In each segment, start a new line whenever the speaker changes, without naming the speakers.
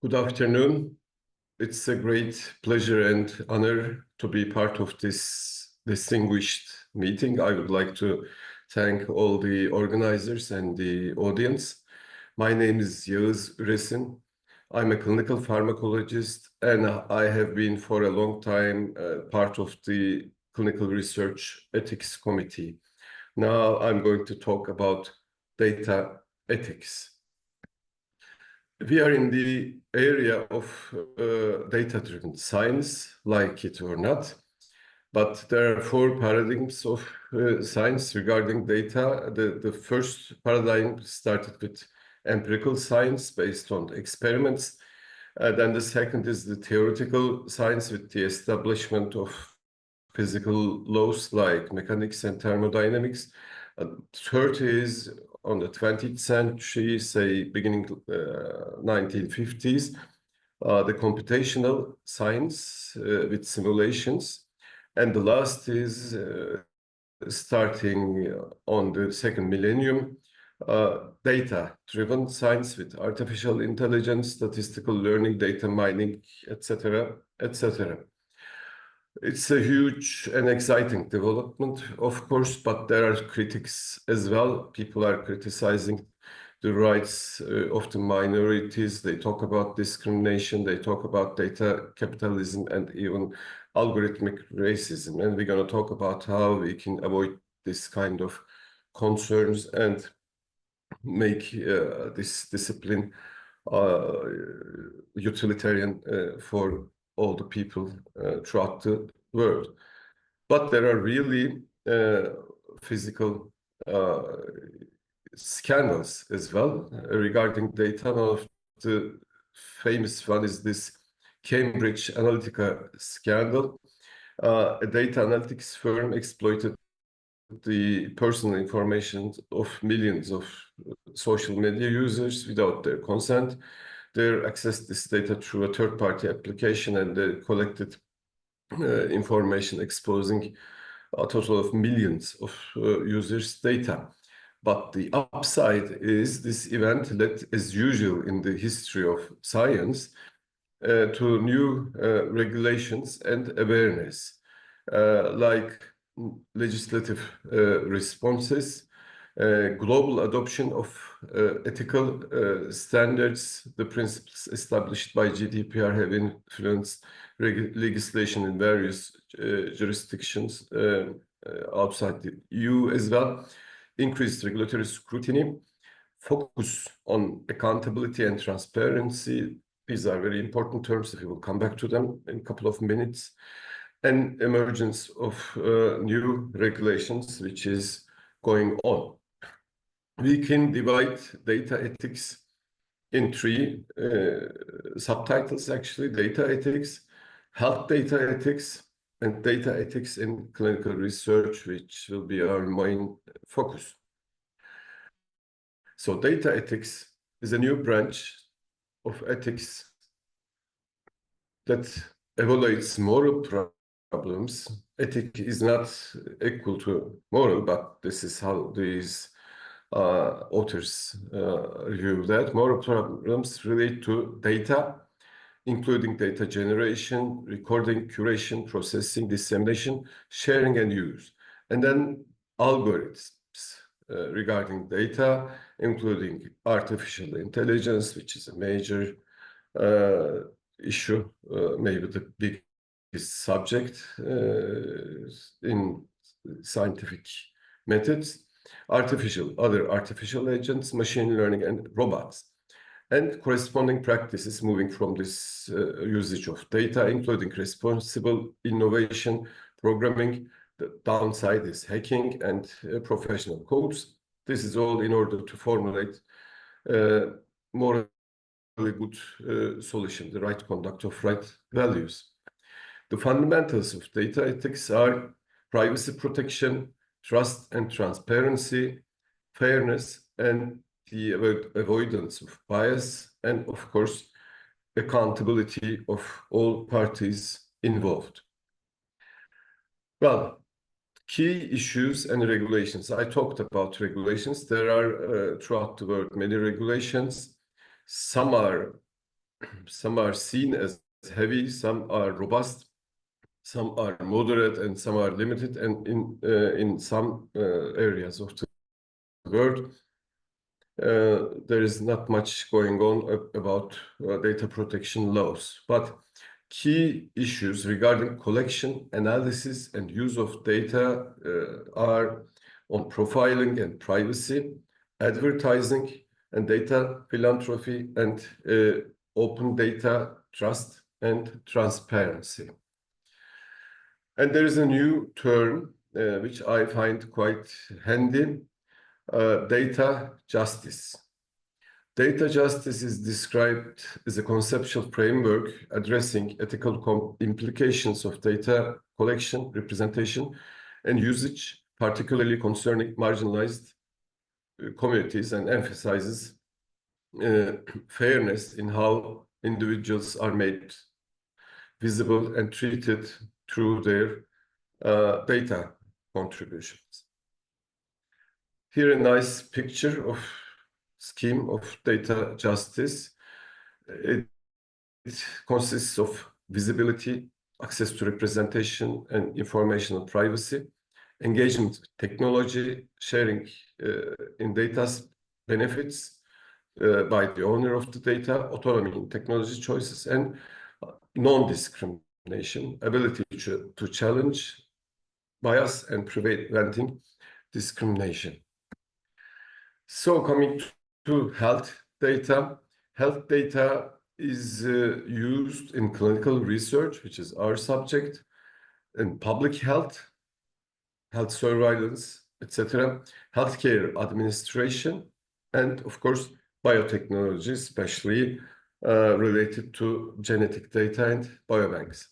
Good afternoon. It's a great pleasure and honor to be part of this distinguished meeting. I would like to thank all the organizers and the audience. My name is Yağız Üresin. I'm a clinical pharmacologist, and I have been for a long time part of the Clinical Research Ethics Committee. Now I'm going to talk about data ethics. We are in the area of data-driven science, like it or not, but there are four paradigms of science regarding data. The first paradigm started with empirical science based on experiments. Then the second is the theoretical science with the establishment of physical laws like mechanics and thermodynamics. Third is on the 20th century, say beginning 1950s, the computational science with simulations. And the last is starting on the second millennium, data-driven science with artificial intelligence, statistical learning, data mining, etc., etc. It's a huge and exciting development, of course, but there are critics as well. People are criticizing the rights of the minorities. They talk about discrimination. They talk about data capitalism and even algorithmic racism. And we're going to talk about how we can avoid this kind of concerns and make this discipline utilitarian for all the people throughout the world. But there are really physical scandals as well regarding data. One of the famous one is this Cambridge Analytica scandal. A data analytics firm exploited the personal information of millions of social media users without their consent. They accessed this data through a third-party application, and they collected information exposing a total of millions of users' data. But the upside is this event led, as usual in the history of science, to new regulations and awareness, like legislative responses, global adoption of ethical standards. The principles established by GDPR have influenced legislation in various jurisdictions outside the EU as well. Increased regulatory scrutiny, focus on accountability and transparency. These are very important terms. We will come back to them in a couple of minutes. And emergence of new regulations, which is going on. We can divide data ethics in three subtitles, actually: data ethics, health data ethics, and data ethics in clinical research, which will be our main focus. So data ethics is a new branch of ethics that evaluates moral problems. Ethics is not equal to moral, but this is how these authors view that. Moral problems relate to data, including data generation, recording, curation, processing, dissemination, sharing, and use. And then algorithms regarding data, including artificial intelligence, which is a major issue, maybe the biggest subject in scientific methods, other artificial agents, machine learning, and robots, and corresponding practices moving from this usage of data, including responsible innovation, programming. The downside is hacking and professional codes. This is all in order to formulate morally good solution, the right conduct of right values. The fundamentals of data ethics are privacy protection, trust and transparency, fairness, and the avoidance of bias, and of course, accountability of all parties involved. Well, key issues and regulations. I talked about regulations. There are throughout the world many regulations. Some are Some are seen as heavy, some are robust, some are moderate, and some are limited. And in some areas of the world, there is not much going on about data protection laws. But key issues regarding collection, analysis, and use of data are on profiling and privacy, advertising and data philanthropy, and open data, trust, and transparency. And there is a new term which I find quite handy, data justice. Data justice is described as a conceptual framework addressing ethical implications of data collection, representation, and usage, particularly concerning marginalized communities, and emphasizes fairness in how individuals are made visible and treated through their data contributions. Here a nice picture of scheme of data justice. It consists of visibility, access to representation and informational privacy, engagement with technology, sharing in data's benefits by the owner of the data, autonomy in technology choices, and non-discrimination, ability to challenge bias and preventing discrimination. So coming to health data is used in clinical research, which is our subject, in public health, health surveillance, etc., healthcare administration, and of course, biotechnology, especially related to genetic data and biobanks.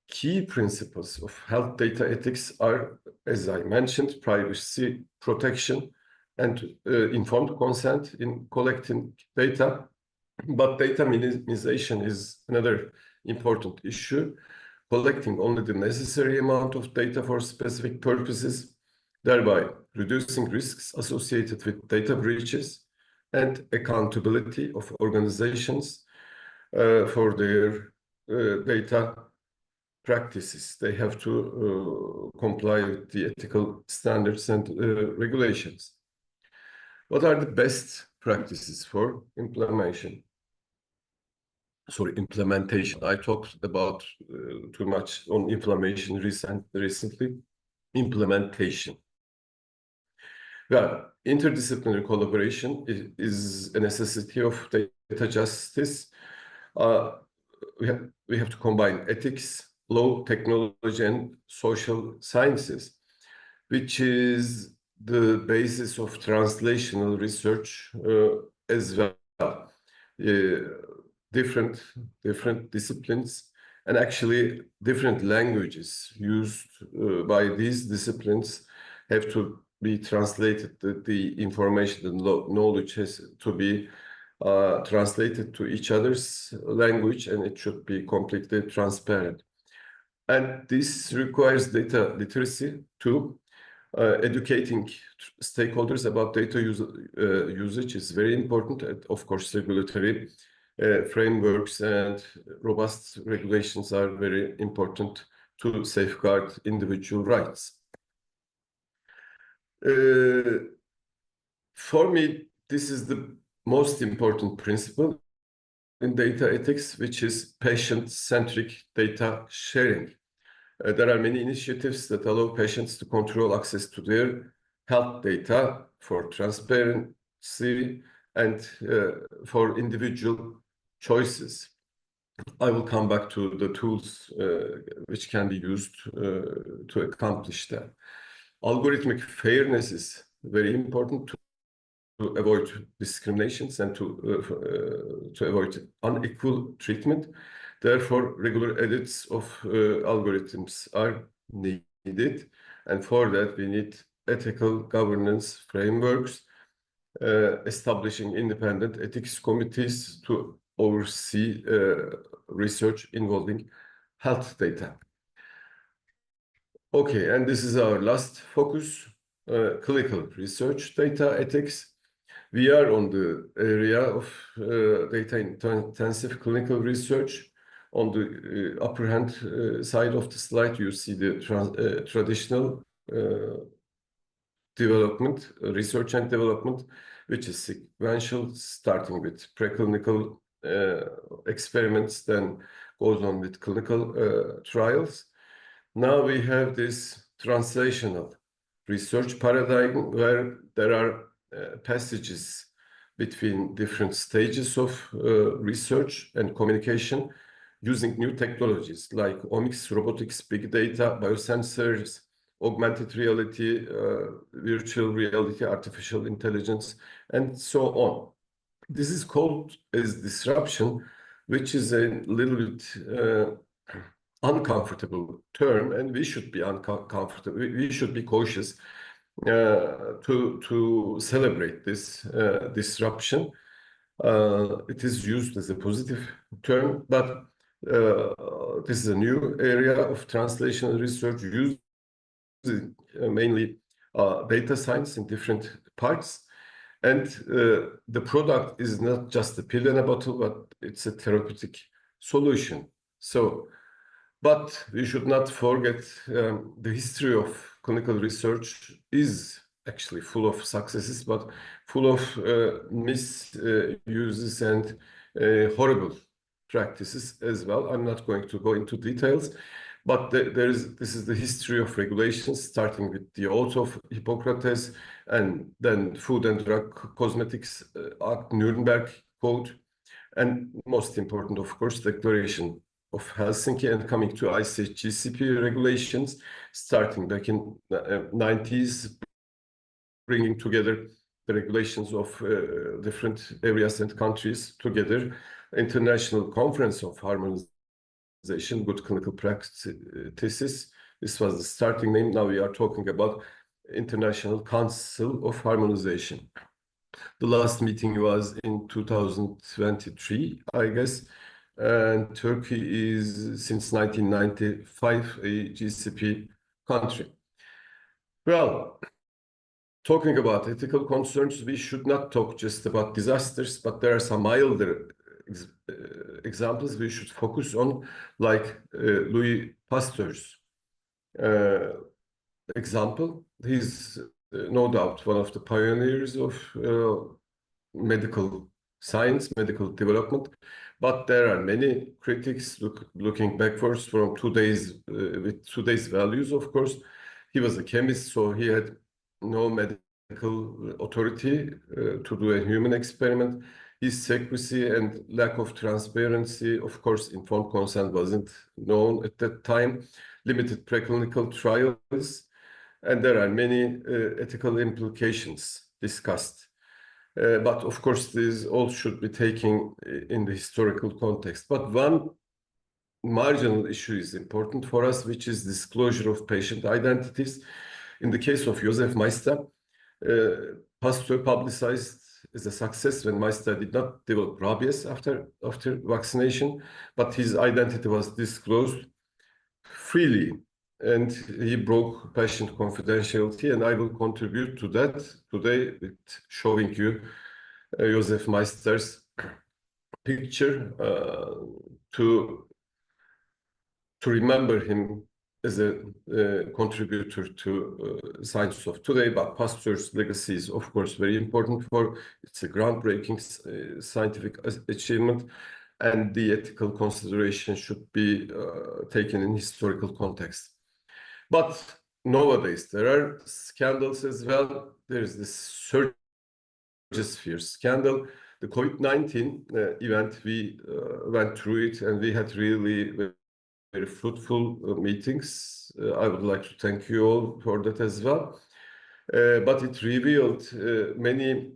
Key principles of health data ethics are, as I mentioned, privacy protection and informed consent in collecting data. But data minimization is another important issue, collecting only the necessary amount of data for specific purposes, thereby reducing risks associated with data breaches and accountability of organizations for their data practices. They have to comply with the ethical standards and regulations. What are the best practices for implementation? I talked about too much on inflammation recently. Implementation. Well, interdisciplinary collaboration is a necessity of data justice. We have to combine ethics, law, technology, and social sciences, which is the basis of translational research as well. Different disciplines and actually different languages used by these disciplines have to be translated. The information, the knowledge has to be translated to each other's language, and it should be completely transparent. And this requires data literacy too. Educating stakeholders about data usage is very important. And of course, regulatory frameworks and robust regulations are very important to safeguard individual rights. For me, this is the most important principle in data ethics, which is patient-centric data sharing. There are many initiatives that allow patients to control access to their health data for transparency and for individual choices. I will come back to the tools which can be used to accomplish that. Algorithmic fairness is very important to avoid discriminations and to avoid unequal treatment. Therefore, regular edits of algorithms are needed, and for that we need ethical governance frameworks, establishing independent ethics committees to oversee research involving health data. Okay, and this is our last focus, clinical research data ethics. We are on the area of data-intensive clinical research. On the upper hand side of the slide, you see the traditional development, research and development, which is sequential, starting with preclinical experiments, then goes on with clinical trials. Now we have this translational research paradigm where there are passages between different stages of research and communication using new technologies like omics, robotics, big data, biosensors, augmented reality, virtual reality, artificial intelligence, and so on. This is called as disruption, which is a little bit uncomfortable term, and we should be uncomfortable. We should be cautious to celebrate this disruption. It is used as a positive term, but this is a new area of translational research used mainly data science in different parts. And the product is not just a pill in a bottle, but it's a therapeutic solution. But we should not forget the history of clinical research is actually full of successes, but full of misuses and horrible practices as well. I'm not going to go into details, but this is the history of regulations, starting with the oath of Hippocrates, and then Food and Drug Cosmetics Act, Nuremberg Code, and most important, of course, Declaration of Helsinki, and coming to ICH-GCP regulations, starting back in 90s, bringing together the regulations of different areas and countries together, International Conference of Harmonization, Good Clinical Practices. This was the starting name. Now we are talking about International Council of Harmonization. The last meeting was in 2023, I guess, and Turkey is, since 1995, a GCP country. Well, talking about ethical concerns, we should not talk just about disasters, but there are some milder examples we should focus on, like Louis Pasteur's example. He's no doubt one of the pioneers of medical science, medical development, but there are many critics looking backwards from with today's values, of course. He was a chemist, so he had no medical authority to do a human experiment. His secrecy and lack of transparency, of course, informed consent wasn't known at that time, limited preclinical trials, and there are many ethical implications discussed. But of course, these all should be taken in the historical context. But one marginal issue is important for us, which is disclosure of patient identities. In the case of Joseph Meister, Pasteur publicized as a success when Meister did not develop rabies after vaccination, but his identity was disclosed freely, and he broke patient confidentiality, and I will contribute to that today with showing you Joseph Meister's picture to remember him as a contributor to science of today. But Pasteur's legacy is, of course, very important it's a groundbreaking scientific achievement, and the ethical consideration should be taken in historical context. But nowadays, there are scandals as well. There is this Surgisphere scandal. The COVID-19 event, we went through it, and we had really very fruitful meetings. I would like to thank you all for that as well. But it revealed many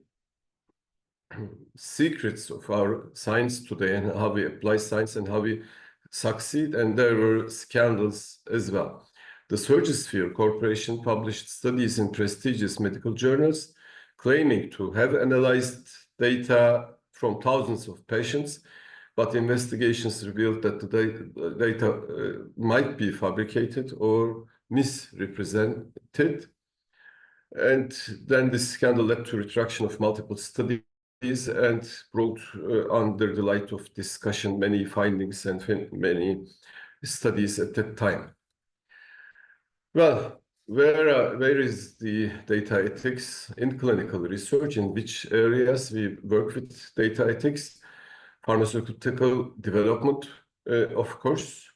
secrets of our science today and how we apply science and how we succeed, and there were scandals as well. The Surgisphere Corporation published studies in prestigious medical journals claiming to have analyzed data from thousands of patients, but investigations revealed that the data might be fabricated or misrepresented. And then this scandal led to retraction of multiple studies and brought under the light of discussion many findings and many studies at that time. Well, where is the data ethics in clinical research? In which areas we work with data ethics? Pharmaceutical development, of course,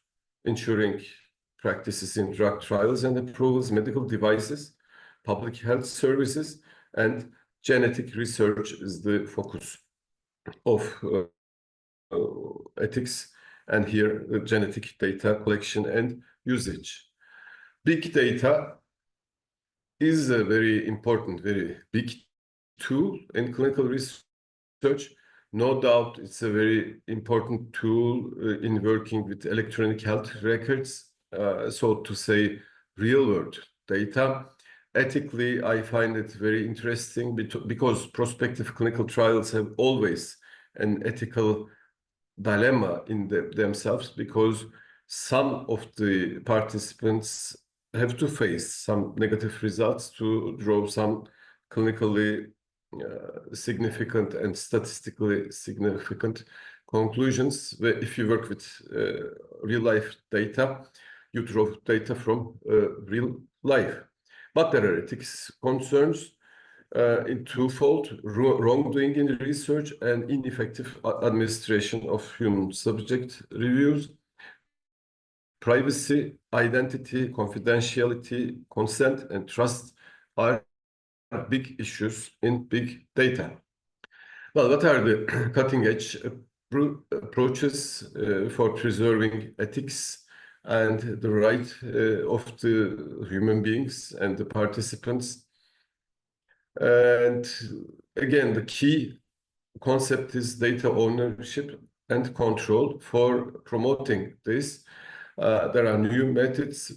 ensuring practices in drug trials and approvals, medical devices, public health services, and genetic research is the focus of ethics, and here the genetic data collection and usage. Big data is a very important, very big tool in clinical research. No doubt it's a very important tool in working with electronic health records, so to say, real-world data. Ethically, I find it very interesting because prospective clinical trials have always an ethical dilemma in themselves, because some of the participants have to face some negative results to draw some clinically significant and statistically significant conclusions. If you work with real-life data, you draw data from real life. But there are ethics concerns in twofold: wrongdoing in research and ineffective administration of human subject reviews. Privacy, identity, confidentiality, consent, and trust are big issues in big data. Well, what are the cutting-edge approaches for preserving ethics and the right of the human beings and the participants? And again, the key concept is data ownership and control. For promoting this, there are new methods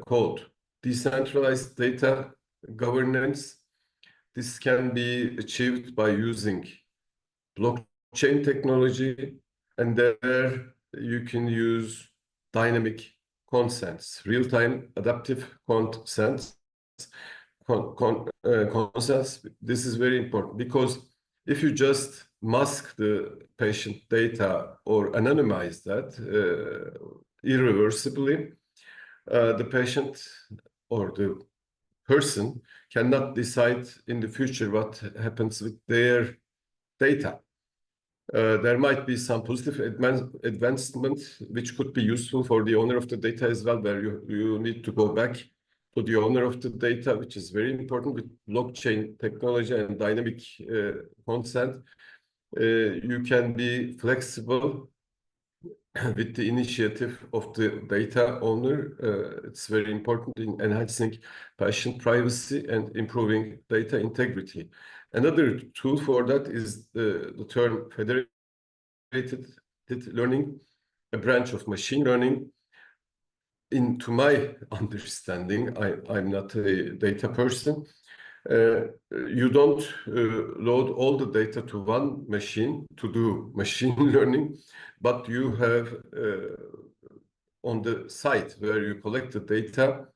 called decentralized data governance. This can be achieved by using blockchain technology, and there you can use dynamic consents, real-time adaptive consents. Consents. This is very important, because if you just mask the patient data or anonymize that irreversibly, the patient or the person cannot decide in the future what happens with their data. There might be some positive advancement which could be useful for the owner of the data as well, where you need to go back to the owner of the data, which is very important. With blockchain technology and dynamic consent, you can be flexible with the initiative of the data owner. It's very important in enhancing patient privacy and improving data integrity. Another tool for that is the term federated learning, a branch of machine learning. To my understanding, I'm not a data person. You don't load all the data to one machine to do machine learning, but you have on the site where you collect the data,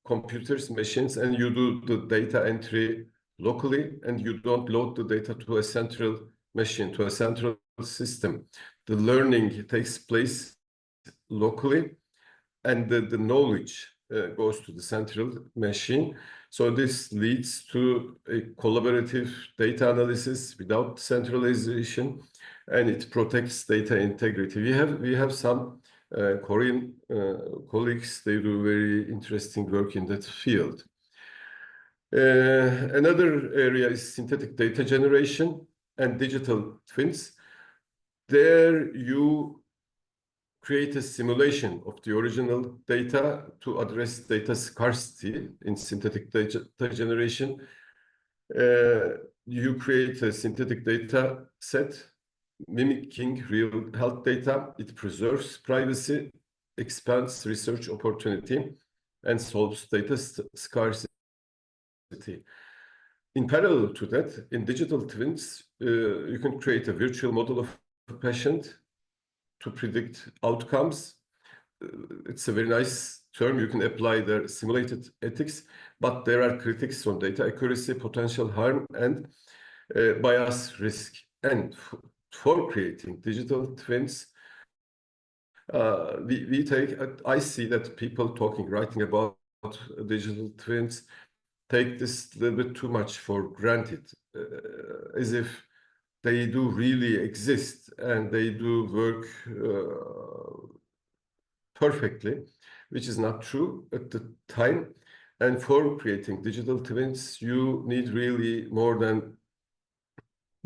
computers, machines, and you do the data entry locally, and you don't load the data to a central machine, to a central system. The learning takes place locally, and the knowledge goes to the central machine. So this leads to a collaborative data analysis without centralization, and it protects data integrity. We have some Korean colleagues. They do very interesting work in that field. Another area is synthetic data generation and digital twins. There you create a simulation of the original data to address data scarcity in synthetic data generation. You create a synthetic data set mimicking real health data. It preserves privacy, expands research opportunity, and solves data scarcity. In parallel to that, in digital twins, you can create a virtual model of a patient to predict outcomes. it's a very nice term. You can apply the simulated ethics, but there are critics on data accuracy, potential harm, and bias risk. And for creating digital twins, I see that people writing about digital twins take this a little bit too much for granted, as if they do really exist and they do work perfectly, which is not true at the time. And for creating digital twins, you need really more than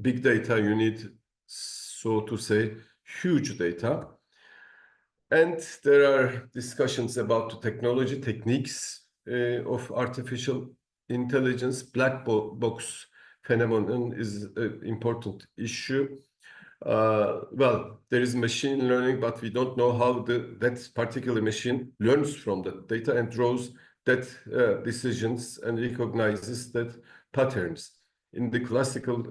big data. You need, so to say, huge data. And there are discussions about the technology techniques of artificial intelligence. Black box phenomenon is an important issue. Well, there is machine learning, but we don't know how that particular machine learns from that data and draws that decisions and recognizes that patterns. In the classical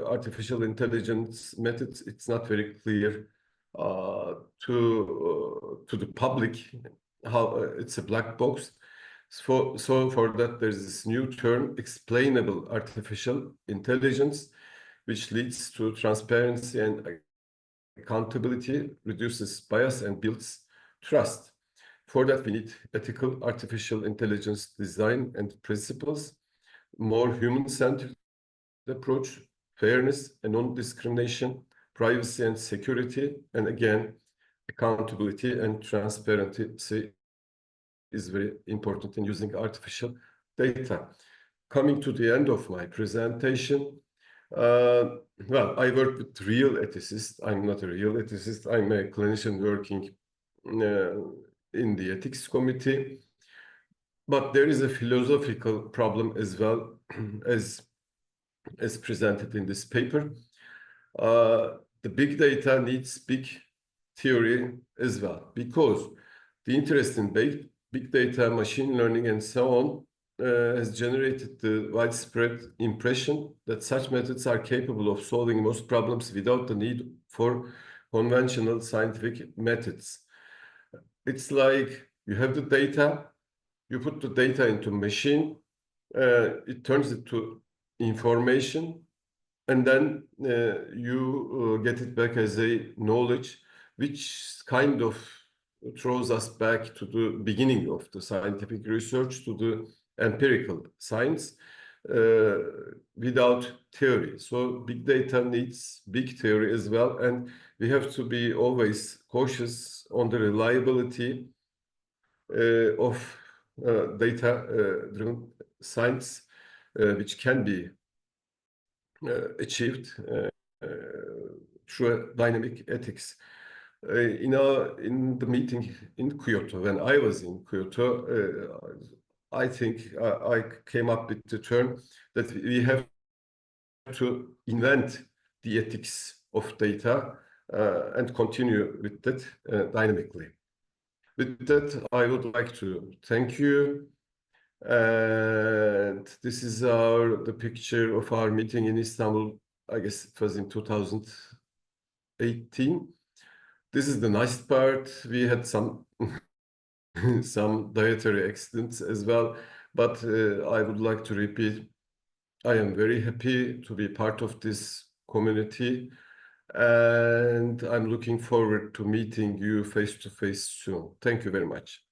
artificial intelligence methods, it's not very clear to the public how it's a black box. So for that, there's this new term, explainable artificial intelligence, which leads to transparency and accountability, reduces bias, and builds trust. For that, we need ethical artificial intelligence design and principles, more human-centered approach, fairness and non-discrimination, privacy and security, and again, accountability and transparency is very important in using artificial data. Coming to the end of my presentation, well, I work with real ethicists. I'm not a real ethicist. I'm a clinician working in the ethics committee. But there is a philosophical problem as well as presented in this paper. The big data needs big theory as well, because the interest in big data, machine learning, and so on has generated the widespread impression that such methods are capable of solving most problems without the need for conventional scientific methods. It's like you have the data, you put the data into machine, it turns it to information, and then you get it back as a knowledge, which kind of throws us back to the beginning of the scientific research, to the empirical science, without theory. So big data needs big theory as well, and we have to be always cautious on the reliability of data-driven science, which can be achieved through dynamic ethics. In the meeting in Kyoto, when I was in Kyoto, I think I came up with the term that we have to invent the ethics of data and continue with that dynamically. With that, I would like to thank you. And this is the picture of our meeting in Istanbul. I guess it was in 2018. This is the nice part. We had some dietary accidents as well, but I would like to repeat, I am very happy to be part of this community, and I'm looking forward to meeting you face to face soon. Thank you very much.